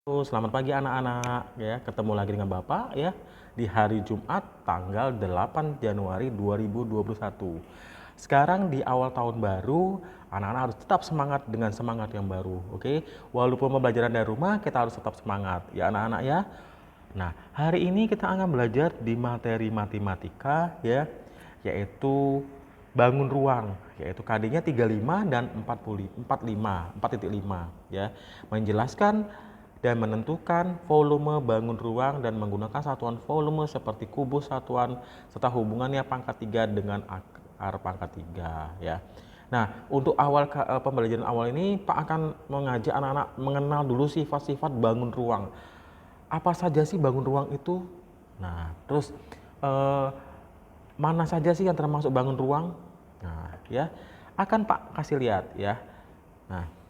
Selamat pagi anak-anak ya, ketemu lagi dengan Bapak ya di hari Jumat tanggal 8 Januari 2021. Sekarang di awal tahun baru, anak-anak harus tetap semangat dengan semangat yang baru, oke? Walaupun pembelajaran dari rumah, kita harus tetap semangat ya anak-anak ya. Nah, hari ini kita akan belajar di materi matematika ya, yaitu bangun ruang, yaitu KD-nya 35 dan 4,5 ya. Menjelaskan dan menentukan volume bangun ruang dan menggunakan satuan volume seperti kubus satuan serta hubungannya pangkat 3 dengan akar pangkat 3 ya. Nah, untuk pembelajaran awal ini Pak akan mengajak anak-anak mengenal dulu sifat-sifat bangun ruang. Apa saja sih bangun ruang itu? Nah, terus eh, mana saja sih yang termasuk bangun ruang? Nah, ya akan Pak kasih lihat ya. Nah,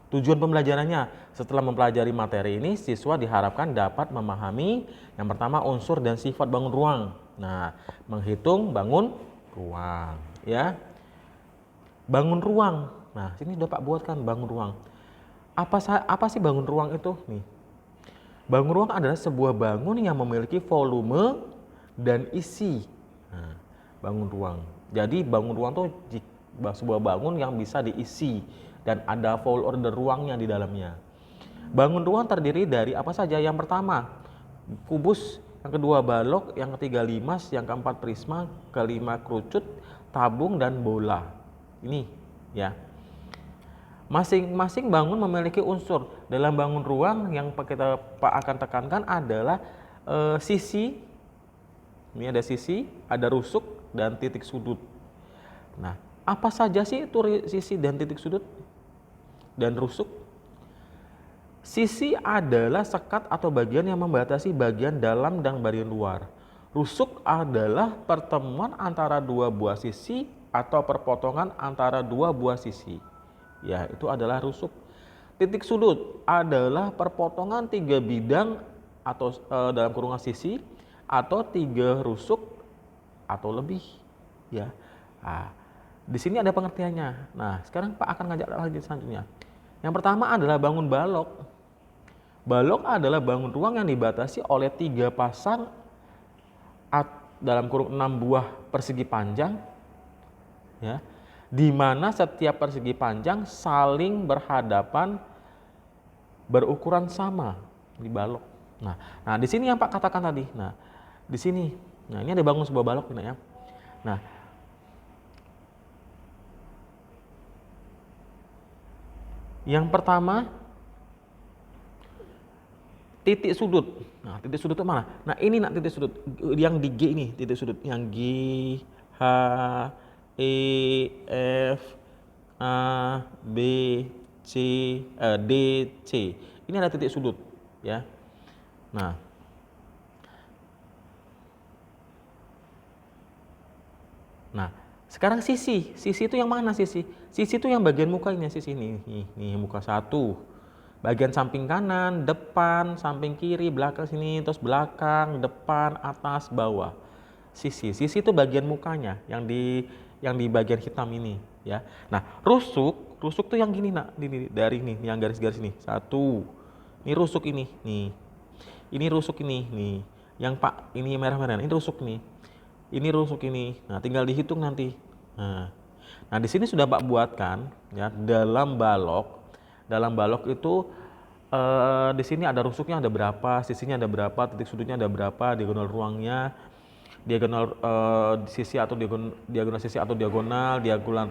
tujuan pembelajarannya, setelah mempelajari materi ini, siswa diharapkan dapat memahami yang pertama unsur dan sifat bangun ruang. Nah, menghitung bangun ruang, ya. Bangun ruang. Nah, sini sudah Pak buatkan bangun ruang. Apa sih bangun ruang itu? Nih. Bangun ruang adalah sebuah bangun yang memiliki volume dan isi. Nah, bangun ruang. Jadi bangun ruang itu sebuah bangun yang bisa diisi dan ada full order ruangnya di dalamnya. Bangun ruang terdiri dari apa saja? Yang pertama, kubus, yang kedua balok, yang ketiga limas, yang keempat prisma, kelima kerucut, tabung dan bola. Ini ya. Masing-masing bangun memiliki unsur. Dalam bangun ruang yang kita akan tekankan adalah sisi. Ini ada sisi, ada rusuk dan titik sudut. Nah, apa saja sih itu sisi dan titik sudut dan rusuk? Sisi adalah sekat atau bagian yang membatasi bagian dalam dan bagian luar. Rusuk adalah pertemuan antara dua buah sisi atau perpotongan antara dua buah sisi. Ya, itu adalah rusuk. Titik sudut adalah perpotongan tiga bidang atau dalam kurungan sisi atau tiga rusuk atau lebih. Ya, nah, di sini ada pengertiannya. Nah, sekarang Pak akan ngajak lagi selanjutnya. Yang pertama adalah bangun balok. Balok adalah bangun ruang yang dibatasi oleh tiga pasang dalam kurung 6 buah persegi panjang, ya, di mana setiap persegi panjang saling berhadapan berukuran sama di balok. Nah, di sini yang Pak katakan tadi. Nah, di sini, nah ini ada bangun sebuah balok, ya. Nah, yang pertama titik sudut. Nah, titik sudut itu mana? Nah, ini nak titik sudut yang di G ini, titik sudut yang G, H, E, F, A, B, C, D, C. Ini ada titik sudut, ya. Nah, sekarang sisi. Sisi itu yang mana sisi? Sisi itu yang bagian muka ini, sisi ini. Nih muka satu. Bagian samping kanan, depan, samping kiri, belakang sini, terus belakang, depan, atas, bawah. Sisi itu bagian mukanya yang di bagian hitam ini, ya. Nah, rusuk tuh yang gini nak, dari ini, yang garis-garis ini. Satu. Ini rusuk ini, nih. Ini rusuk ini, nih. Yang Pak ini merah-merah, ini rusuk nih. Ini rusuk ini. Nah, tinggal dihitung nanti. Nah, di sini sudah Pak buatkan, ya, dalam balok. Dalam balok itu di sini ada rusuknya ada berapa, sisinya ada berapa, titik sudutnya ada berapa, diagonal ruangnya, diagonal sisi atau diagonal sisi atau diagonal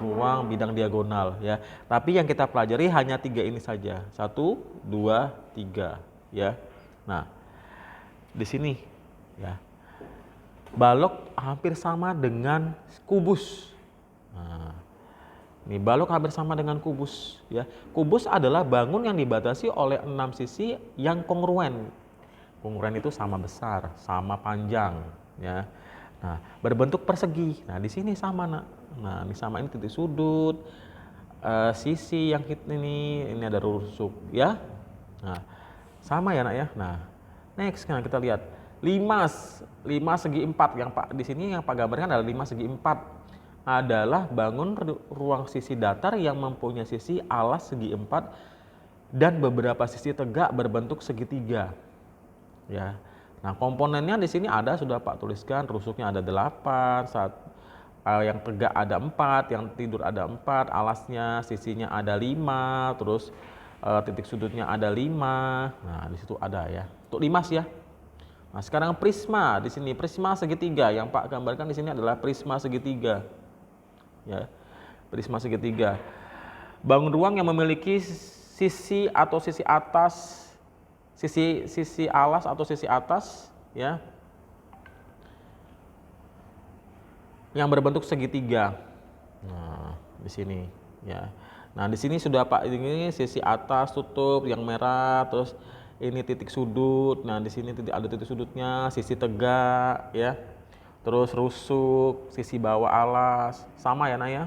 ruang, bidang diagonal, ya. Tapi yang kita pelajari hanya 3 ini saja. 1, 2, 3, ya. Nah, di sini, ya. Balok hampir sama dengan kubus. Nah, ini balok hampir sama dengan kubus, ya. Kubus adalah bangun yang dibatasi oleh 6 sisi yang kongruen. Kongruen itu sama besar, sama panjang, ya. Nah, berbentuk persegi. Nah, di sini sama, nak. Nah, ini sama, ini titik sudut, sisi yang ini ada rusuk, ya. Nah, sama ya, nak, ya. Nah, next kan kita lihat limas segi 4 yang Pak di sini yang Pak gambarkan adalah 5 segi 4. adalah bangun ruang sisi datar yang mempunyai sisi alas segi 4 dan beberapa sisi tegak berbentuk segitiga. Ya. Nah, komponennya di sini ada, sudah Pak tuliskan, rusuknya ada 8, yang tegak ada 4, yang tidur ada 4, alasnya sisinya ada 5, terus titik sudutnya ada 5. Nah, di situ ada ya. Untuk limas ya. Nah, sekarang prisma di sini, prisma segitiga yang Pak gambarkan di sini adalah prisma segitiga. Ya. Prisma segitiga. Bangun ruang yang memiliki sisi atau sisi atas, sisi alas atau sisi atas ya, yang berbentuk segitiga. Nah, di sini ya. Nah, di sini sudah Pak, ini sisi atas tutup yang merah, terus ini titik sudut. Nah, di sini ada titik sudutnya, sisi tegak ya. Terus rusuk, sisi bawah alas, sama ya Naya.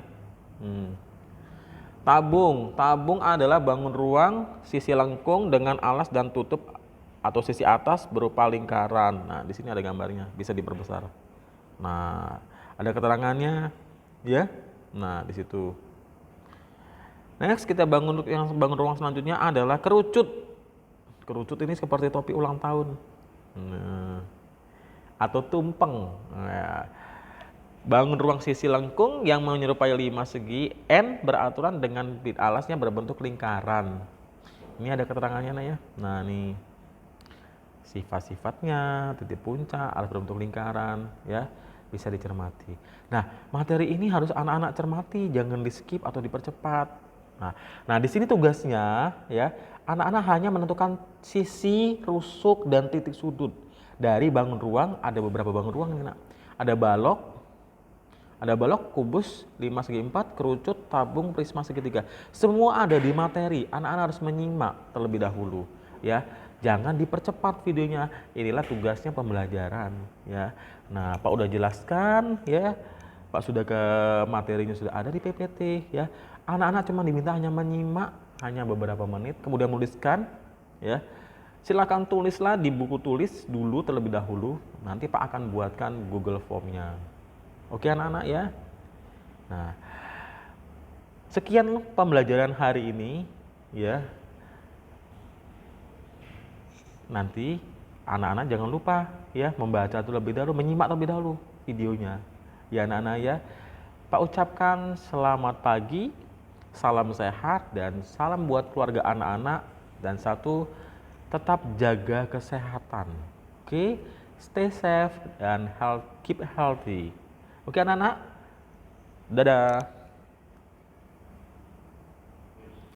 Tabung adalah bangun ruang sisi lengkung dengan alas dan tutup atau sisi atas berupa lingkaran. Nah, di sini ada gambarnya, bisa diperbesar. Nah, ada keterangannya ya. Nah, di situ. Next, kita bangun ruang selanjutnya adalah kerucut. Kerucut ini seperti topi ulang tahun. Nah, atau tumpeng. Nah, bangun ruang sisi lengkung yang menyerupai 5 segi N beraturan dengan bit alasnya berbentuk lingkaran. Ini ada keterangannya ya. Nah, nih sifat-sifatnya, titik puncak, alas berbentuk lingkaran ya, bisa dicermati. Nah, materi ini harus anak-anak cermati, jangan di skip atau dipercepat. Nah, di sini tugasnya ya, anak-anak hanya menentukan sisi, rusuk, dan titik sudut. Dari bangun ruang, ada beberapa bangun ruang nih, Nak. Ada balok, kubus, 5 segi 4, kerucut, tabung, prisma segitiga. Semua ada di materi, anak-anak harus menyimak terlebih dahulu ya. Jangan dipercepat videonya, inilah tugasnya pembelajaran ya. Nah, Pak udah jelaskan ya, Pak sudah ke materinya sudah ada di PPT ya. Anak-anak cuma diminta hanya menyimak, hanya beberapa menit, kemudian menuliskan ya. Silakan tulislah di buku tulis dulu terlebih dahulu, nanti Pak akan buatkan Google Form-nya. Oke anak-anak ya. Nah, sekian pembelajaran hari ini ya. Nanti anak-anak jangan lupa ya membaca terlebih dahulu, menyimak terlebih dahulu videonya. Ya anak-anak ya. Pak ucapkan selamat pagi, salam sehat dan salam buat keluarga anak-anak, dan satu, tetap jaga kesehatan. Oke, stay safe dan keep healthy. Oke anak-anak, dadah.